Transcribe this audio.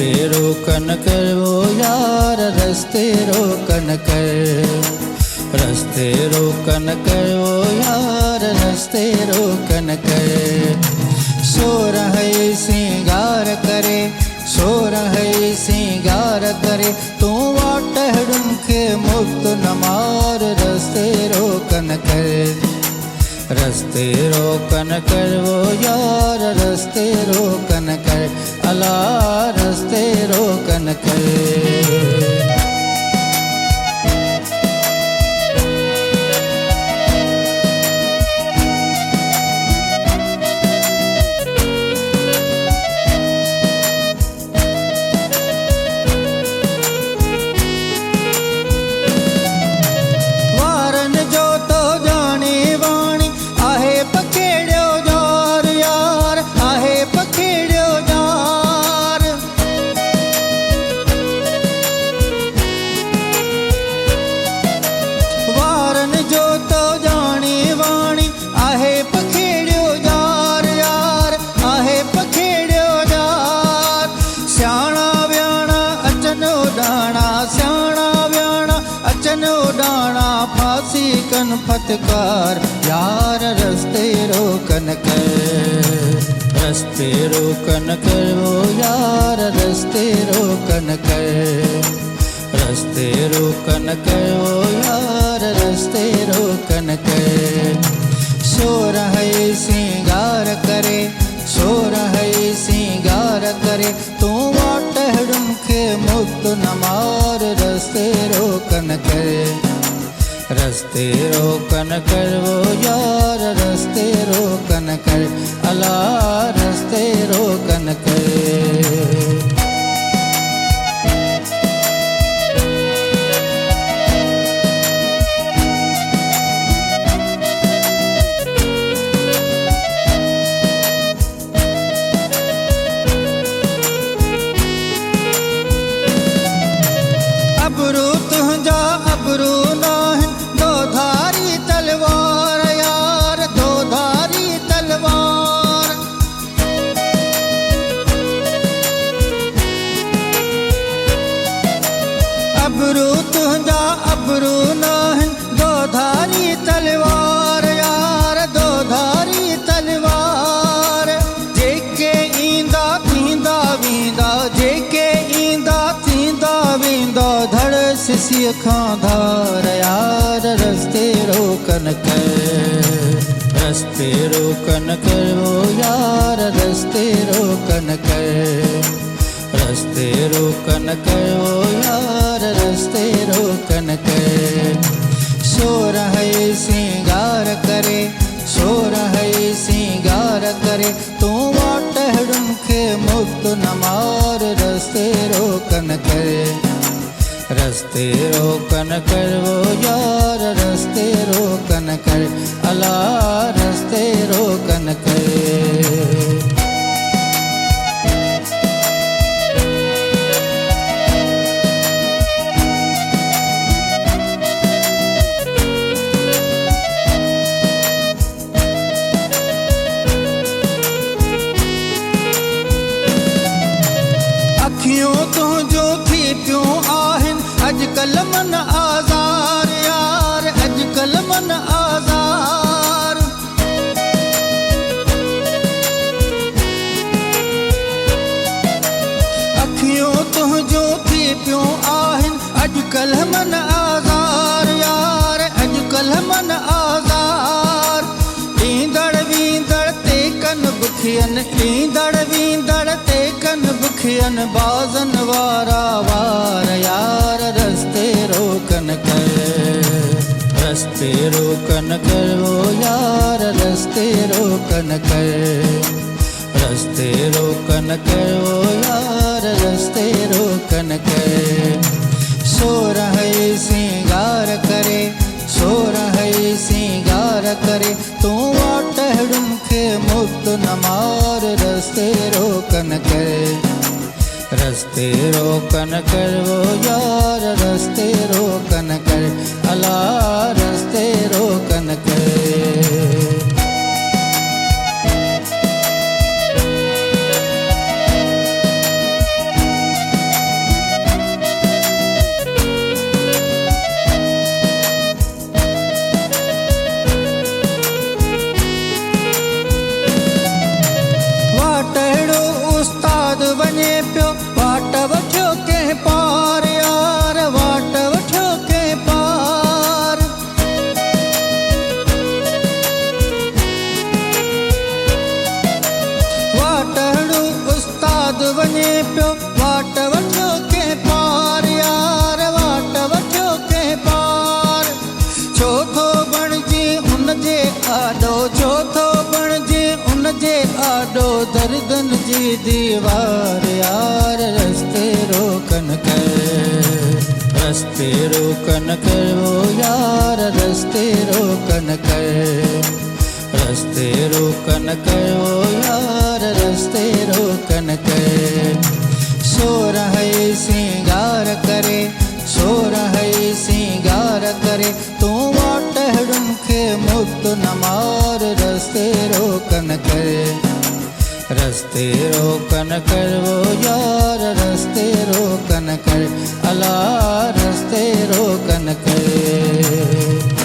रस्ते रोकन कर वो यार, रस्ते रोकन कर, रस्ते रोकन कर वो यार, रस्ते रोकन कर। सो रहे सिंगार करे, सो रहे सिंगार करे, तू वाटहड़ुम के मुक्त न मार, रस्ते रोकन कर, रस्ते रोकन कर वो यार, रस्ते रोकन कर, अला रस्ते रोकन कर। कन फतकार यार, रस्ते रोकन कर, रस्ते रोकन कर वो यार, रस्ते रोकन कर, रस्ते रोकन कर वो यार, रस्ते रोकन कर। सो रहे सिंगार करे, सो रहे सिंगार करे, तू वाटहड़ुम के मुक्त न मार, रस्ते रोकन कर, रस्ते रोकन कर वो यार, रस्ते रोकन कर, अला रस्ते रोकन कर। अबरू तुझा अबरू नाहिन, दो धारी तलवार यार, दो धारी तलवार। अबरू तुझा अबरू नाहिन, दो धारी तलवार यार, दो धारी तलवार। जेके ईंदा थींदा वींदा, जेके ईंदा थींदा वींदा, धड़ सिसी खां धार यार, रस्ते रोकन कर, रस्ते रोकन कर वो यार, रस्ते रोकन कर, रस्ते रोकन कर वो यार, रस्ते रोकन कर। सो रहे सिंगार करे, सो रहे सिंगार करे, तू वाटहड़ुम के मुक्त न मार, रस्ते रोकन कर, रस्ते रोकन कर वो यार, रस्ते रोकन कर, अला रस्ते रोकन कर। अखियों तो जो थी प्यों आहिन, अजकल मन आज़ार यार, अजकल मन आज़ार। अखियों तो जो थी प्यों आहिन, अजकल मन आज़ार यार, अजकल मन आज़ार। ईंदड़ वींदड़ ते कन बुखियन, ईंदड़ वींदड़ ते कन बुखियन, बाज़न वारा वार यार, रस्ते रोकन कर, रस्ते रोकन कर वो यार, रस्ते रोकन कर, रस्ते रोकन कर वो यार, रस्ते रोकन कर। सो रहे सिंगार करे, सो रहे सिंगार करे, तू वाटहड़ुम के मुक्त न मार, रस्ते रोकन कर, रस्ते रोकन कर वो यार, रस्ते रोकन कर, अला रस्ते रोकन कर। दर्दन जी दीवार यार रस्ते रोकन कर, रस्ते रोकन कर वो यार रस्ते रोकन कर, रस्ते रोकन कर वो यार रस्ते रोकन कर। सो रहे सिंगार करे, सो रहे सिंगार करे, तू वाटहड़ुम के मुक्त न मार रस्ते रोकन करे, रस्ते रोकन कर वो यार रस्ते रोकन कर, अला रस्ते रोकन कर।